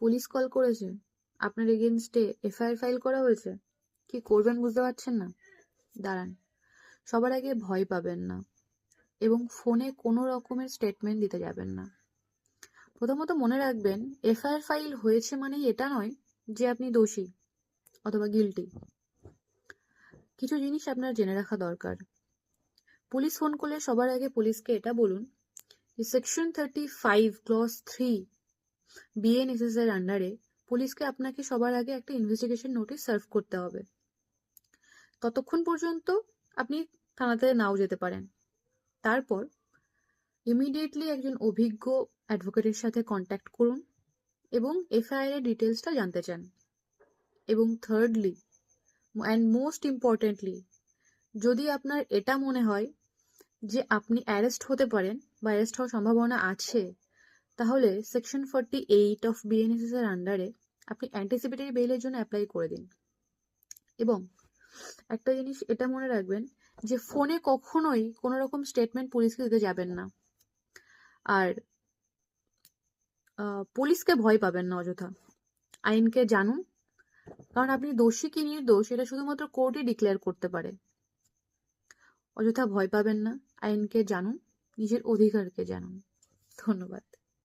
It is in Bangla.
পুলিশ কল করেছে, আপনার এগেনস্টে এফআইআর ফাইল করা হয়েছে, কি করবেন বুঝতে পারছেন না? দাঁড়ান, সবার আগে ভয় পাবেন না এবং ফোনে কোনো রকমের স্টেটমেন্ট দিতে যাবেন না। প্রথমত মনে রাখবেন, এফআইআর ফাইল হয়েছে মানেই এটা নয় যে আপনি দোষী অথবা গিল্টি। কিছু জিনিস আপনার জেনে রাখা দরকার। পুলিশ ফোন করলে সবার আগে পুলিশকে এটা বলুন যে সেকশন 35 ক্লজ 3 বিএনএসএস এর আন্ডারে পুলিশকে আপনাকে সবার আগে একটা ইনভেস্টিগেশন নোটিশ সার্ভ করতে হবে। ততক্ষণ পর্যন্ত আপনি থানাতে নাও যেতে পারেন। তারপর ইমিডিয়েটলি একজন অভিজ্ঞ অ্যাডভোকেটের সাথে কন্ট্যাক্ট করুন এবং এফআইআর এর ডিটেলসটা জানতে চান। এবং থার্ডলি অ্যান্ড মোস্ট ইম্পর্টেন্টলি, যদি আপনার এটা মনে হয় যে আপনি অ্যারেস্ট হতে পারেন বা অ্যারেস্ট হওয়ার সম্ভাবনা আছে, তাহলে সেকশন 48 অফ বিএনএসএস এর আন্ডারে আপনি অ্যান্টিসিপেটরি বেইলের জন্য অ্যাপ্লাই করে দিন। এবং একটা জিনিস এটা মনে রাখবেন যে ফোনে কখনোই কোনো রকম স্টেটমেন্ট পুলিশকে দিতে যাবেন না। আর পুলিশকে ভয় পাবেন না অযথা। আইনকে জানুন, কারণ আপনি দোষী কি নির্দোষ এটা শুধুমাত্র কোর্টই ডিক্লেয়ার করতে পারে। অযথা ভয় পাবেন না, আইনকে জানুন, নিজের অধিকারকে জানুন। ধন্যবাদ।